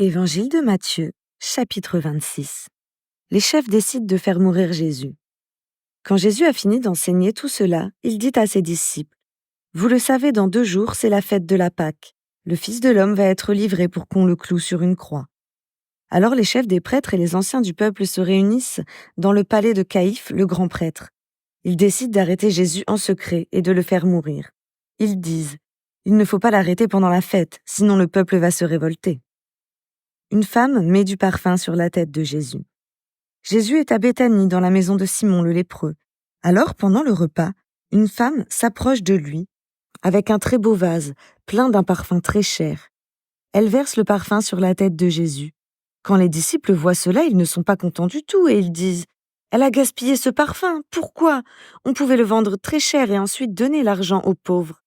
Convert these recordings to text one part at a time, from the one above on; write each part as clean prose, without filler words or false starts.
Évangile de Matthieu, chapitre 26. Les chefs décident de faire mourir Jésus. Quand Jésus a fini d'enseigner tout cela, il dit à ses disciples : « Vous le savez, dans 2 jours, c'est la fête de la Pâque. Le Fils de l'homme va être livré pour qu'on le cloue sur une croix. » Alors les chefs des prêtres et les anciens du peuple se réunissent dans le palais de Caïphe, le grand prêtre. Ils décident d'arrêter Jésus en secret et de le faire mourir. Ils disent : « Il ne faut pas l'arrêter pendant la fête, sinon le peuple va se révolter. » Une femme met du parfum sur la tête de Jésus. Jésus est à Béthanie, dans la maison de Simon le lépreux. Alors, pendant le repas, une femme s'approche de lui avec un très beau vase, plein d'un parfum très cher. Elle verse le parfum sur la tête de Jésus. Quand les disciples voient cela, ils ne sont pas contents du tout et ils disent : « Elle a gaspillé ce parfum, pourquoi ? On pouvait le vendre très cher et ensuite donner l'argent aux pauvres. »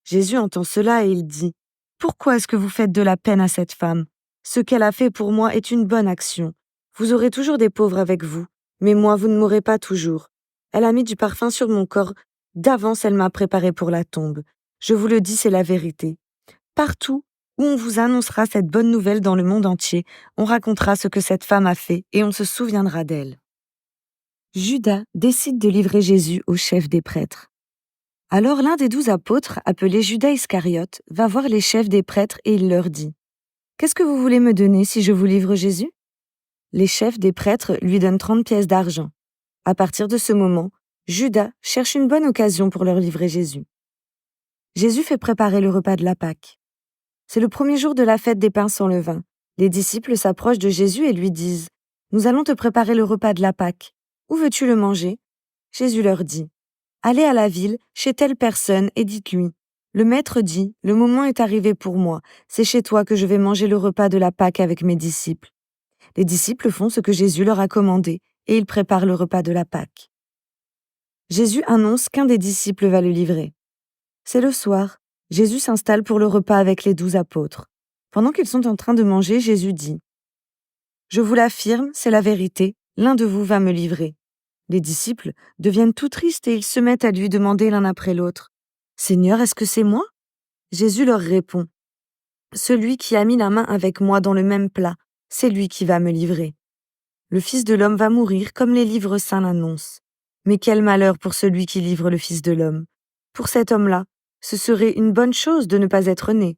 Jésus entend cela et il dit : « Pourquoi est-ce que vous faites de la peine à cette femme ? Ce qu'elle a fait pour moi est une bonne action. Vous aurez toujours des pauvres avec vous, mais moi, vous ne m'aurez pas toujours. Elle a mis du parfum sur mon corps. D'avance, elle m'a préparé pour la tombe. Je vous le dis, c'est la vérité. Partout où on vous annoncera cette bonne nouvelle dans le monde entier, on racontera ce que cette femme a fait et on se souviendra d'elle. » Judas décide de livrer Jésus au chef des prêtres. Alors l'un des 12 apôtres, appelé Judas Iscariote, va voir les chefs des prêtres et il leur dit : « Qu'est-ce que vous voulez me donner si je vous livre Jésus ? » Les chefs des prêtres lui donnent 30 pièces d'argent. À partir de ce moment, Judas cherche une bonne occasion pour leur livrer Jésus. Jésus fait préparer le repas de la Pâque. C'est le premier jour de la fête des pains sans levain. Les disciples s'approchent de Jésus et lui disent : « Nous allons te préparer le repas de la Pâque. Où veux-tu le manger ? » Jésus leur dit : « Allez à la ville, chez telle personne, et dites-lui : le maître dit, le moment est arrivé pour moi, c'est chez toi que je vais manger le repas de la Pâque avec mes disciples. » Les disciples font ce que Jésus leur a commandé, et ils préparent le repas de la Pâque. Jésus annonce qu'un des disciples va le livrer. C'est le soir. Jésus s'installe pour le repas avec les 12 apôtres. Pendant qu'ils sont en train de manger, Jésus dit : « Je vous l'affirme, c'est la vérité, l'un de vous va me livrer. » Les disciples deviennent tout tristes et ils se mettent à lui demander l'un après l'autre : « Seigneur, est-ce que c'est moi ? » Jésus leur répond : « Celui qui a mis la main avec moi dans le même plat, c'est lui qui va me livrer. Le Fils de l'homme va mourir comme les livres saints l'annoncent. Mais quel malheur pour celui qui livre le Fils de l'homme. Pour cet homme-là, ce serait une bonne chose de ne pas être né. »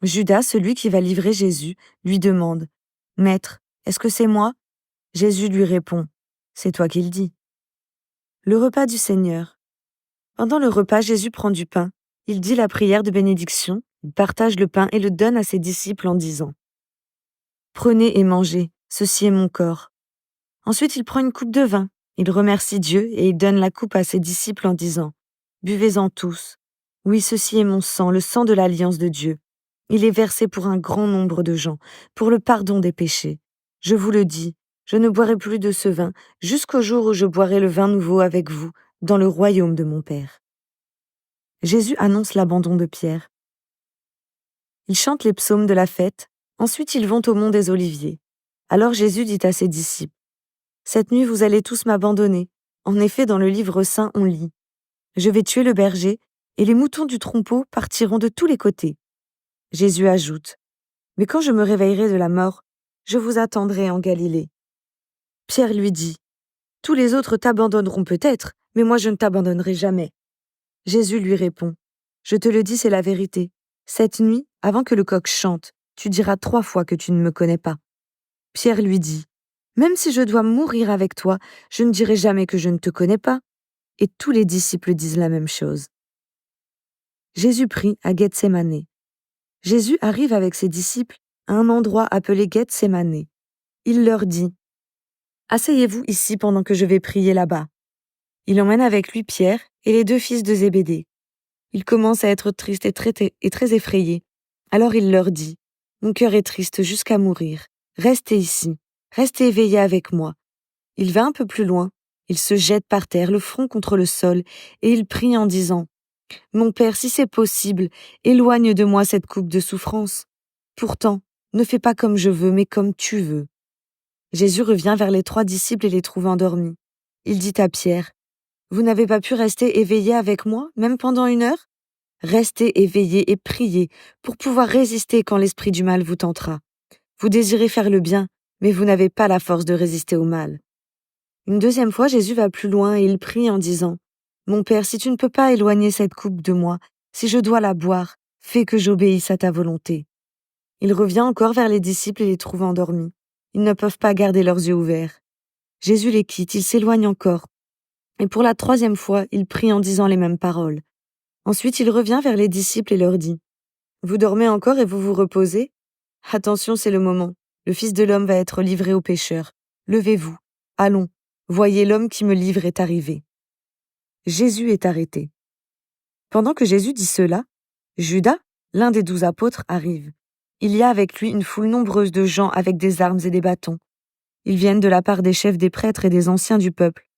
Judas, celui qui va livrer Jésus, lui demande : « Maître, est-ce que c'est moi ? » Jésus lui répond : « C'est toi qui le dis. » Le repas du Seigneur. Pendant le repas, Jésus prend du pain. Il dit la prière de bénédiction, il partage le pain et le donne à ses disciples en disant : « Prenez et mangez, ceci est mon corps. » Ensuite, il prend une coupe de vin. Il remercie Dieu et il donne la coupe à ses disciples en disant : « Buvez-en tous. Oui, ceci est mon sang, le sang de l'alliance de Dieu. Il est versé pour un grand nombre de gens, pour le pardon des péchés. Je vous le dis, je ne boirai plus de ce vin jusqu'au jour où je boirai le vin nouveau avec vous dans le royaume de mon Père. » Jésus annonce l'abandon de Pierre. Ils chantent les psaumes de la fête. Ensuite, ils vont au mont des Oliviers. Alors Jésus dit à ses disciples : « Cette nuit, vous allez tous m'abandonner. En effet, dans le livre saint, on lit : je vais tuer le berger, et les moutons du troupeau partiront de tous les côtés. » Jésus ajoute : « Mais quand je me réveillerai de la mort, je vous attendrai en Galilée. » Pierre lui dit : « Tous les autres t'abandonneront peut-être, mais moi je ne t'abandonnerai jamais. » Jésus lui répond : « Je te le dis, c'est la vérité. Cette nuit, avant que le coq chante, tu diras 3 fois que tu ne me connais pas. » Pierre lui dit : « Même si je dois mourir avec toi, je ne dirai jamais que je ne te connais pas. » Et tous les disciples disent la même chose. Jésus prie à Gethsémanée. Jésus arrive avec ses disciples à un endroit appelé Gethsémanée. Il leur dit : « Asseyez-vous ici pendant que je vais prier là-bas. » Il emmène avec lui Pierre et les 2 fils de Zébédée. Il commence à être triste et très effrayé. Alors il leur dit : « Mon cœur est triste jusqu'à mourir. Restez ici, restez éveillés avec moi. » Il va un peu plus loin. Il se jette par terre, le front contre le sol, et il prie en disant : « Mon Père, si c'est possible, éloigne de moi cette coupe de souffrance. Pourtant, ne fais pas comme je veux, mais comme tu veux. » Jésus revient vers les 3 disciples et les trouve endormis. Il dit à Pierre : « Vous n'avez pas pu rester éveillés avec moi, même pendant 1 heure ? Restez éveillés et priez pour pouvoir résister quand l'esprit du mal vous tentera. Vous désirez faire le bien, mais vous n'avez pas la force de résister au mal. Une deuxième fois, Jésus va plus loin et il prie en disant « Mon Père, si tu ne peux pas éloigner cette coupe de moi, si je dois la boire, fais que j'obéisse à ta volonté. » Il revient encore vers les disciples et les trouve endormis. Ils ne peuvent pas garder leurs yeux ouverts. Jésus les quitte, il s'éloigne encore. Et pour la troisième fois, il prie en disant les mêmes paroles. Ensuite, il revient vers les disciples et leur dit « Vous dormez encore et vous vous reposez ? Attention, c'est le moment. Le Fils de l'homme va être livré aux pécheurs. Levez-vous. Allons. Voyez, l'homme qui me livre est arrivé. » Jésus est arrêté. Pendant que Jésus dit cela, Judas, l'un des 12 apôtres, arrive. Il y a avec lui une foule nombreuse de gens avec des armes et des bâtons. Ils viennent de la part des chefs des prêtres et des anciens du peuple.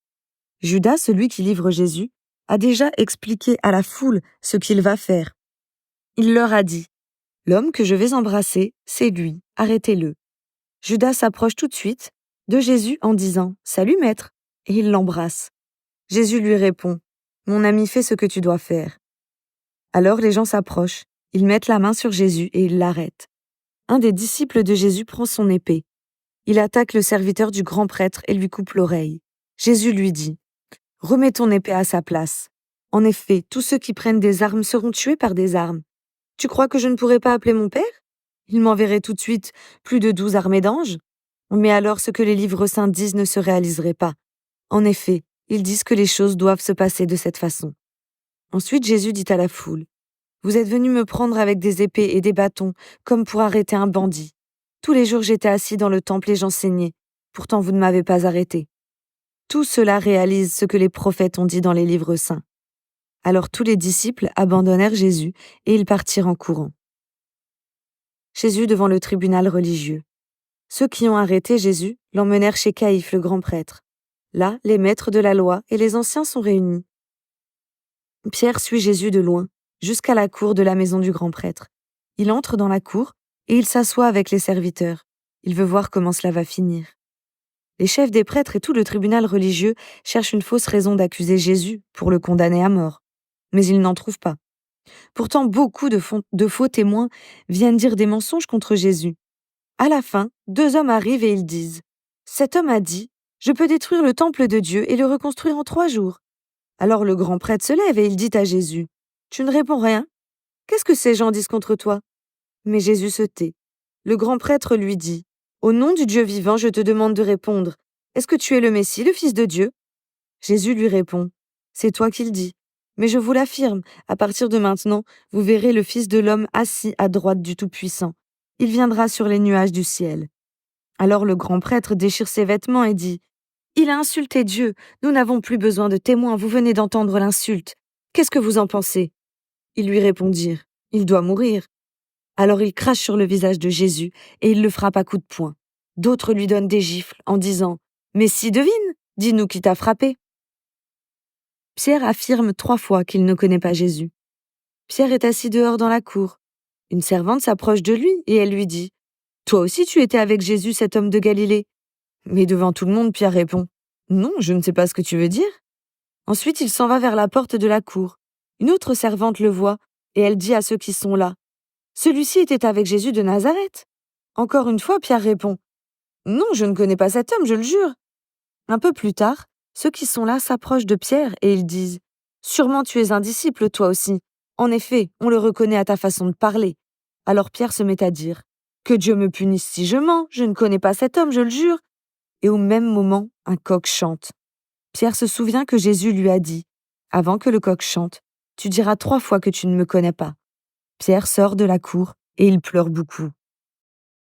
Judas, celui qui livre Jésus, a déjà expliqué à la foule ce qu'il va faire. Il leur a dit « L'homme que je vais embrasser, c'est lui, arrêtez-le. » Judas s'approche tout de suite de Jésus en disant « Salut maître !» et il l'embrasse. Jésus lui répond « Mon ami, fais ce que tu dois faire. » Alors les gens s'approchent, ils mettent la main sur Jésus et ils l'arrêtent. Un des disciples de Jésus prend son épée. Il attaque le serviteur du grand prêtre et lui coupe l'oreille. Jésus lui dit « Remets ton épée à sa place. En effet, tous ceux qui prennent des armes seront tués par des armes. Tu crois que je ne pourrais pas appeler mon Père ? Il m'enverrait tout de suite plus de 12 armées d'anges. Mais alors ce que les livres saints disent ne se réaliserait pas. En effet, ils disent que les choses doivent se passer de cette façon. » Ensuite Jésus dit à la foule « Vous êtes venus me prendre avec des épées et des bâtons, comme pour arrêter un bandit. Tous les jours j'étais assis dans le temple et j'enseignais. Pourtant vous ne m'avez pas arrêté. Tout cela réalise ce que les prophètes ont dit dans les livres saints. » Alors tous les disciples abandonnèrent Jésus et ils partirent en courant. Jésus devant le tribunal religieux. Ceux qui ont arrêté Jésus l'emmenèrent chez Caïphe le grand prêtre. Là, les maîtres de la loi et les anciens sont réunis. Pierre suit Jésus de loin, jusqu'à la cour de la maison du grand prêtre. Il entre dans la cour et il s'assoit avec les serviteurs. Il veut voir comment cela va finir. Les chefs des prêtres et tout le tribunal religieux cherchent une fausse raison d'accuser Jésus pour le condamner à mort. Mais ils n'en trouvent pas. Pourtant, beaucoup de faux témoins viennent dire des mensonges contre Jésus. À la fin, 2 hommes arrivent et ils disent « Cet homme a dit « Je peux détruire le temple de Dieu et le reconstruire en 3 jours. » Alors le grand prêtre se lève et il dit à Jésus « Tu ne réponds rien ? Qu'est-ce que ces gens disent contre toi ?» Mais Jésus se tait. Le grand prêtre lui dit « Au nom du Dieu vivant, je te demande de répondre. Est-ce que tu es le Messie, le Fils de Dieu ?» Jésus lui répond « C'est toi qui le dis. Mais je vous l'affirme, à partir de maintenant, vous verrez le Fils de l'homme assis à droite du Tout-Puissant. Il viendra sur les nuages du ciel. » Alors le grand prêtre déchire ses vêtements et dit « Il a insulté Dieu. Nous n'avons plus besoin de témoins. Vous venez d'entendre l'insulte. Qu'est-ce que vous en pensez ?» Ils lui répondirent « Il doit mourir. » Alors il crache sur le visage de Jésus et il le frappe à coups de poing. D'autres lui donnent des gifles en disant « Mais si, devine, dis-nous qui t'a frappé. » Pierre affirme 3 fois qu'il ne connaît pas Jésus. Pierre est assis dehors dans la cour. Une servante s'approche de lui et elle lui dit « Toi aussi tu étais avec Jésus, cet homme de Galilée ?» Mais devant tout le monde, Pierre répond « Non, je ne sais pas ce que tu veux dire. » Ensuite, il s'en va vers la porte de la cour. Une autre servante le voit et elle dit à ceux qui sont là « Celui-ci était avec Jésus de Nazareth. » Encore une fois, Pierre répond « Non, je ne connais pas cet homme, je le jure. » Un peu plus tard, ceux qui sont là s'approchent de Pierre et ils disent « Sûrement tu es un disciple, toi aussi. En effet, on le reconnaît à ta façon de parler. » Alors Pierre se met à dire « Que Dieu me punisse si je mens, je ne connais pas cet homme, je le jure. » Et au même moment, un coq chante. Pierre se souvient que Jésus lui a dit « Avant que le coq chante, tu diras 3 fois que tu ne me connais pas. » Pierre sort de la cour et il pleure beaucoup.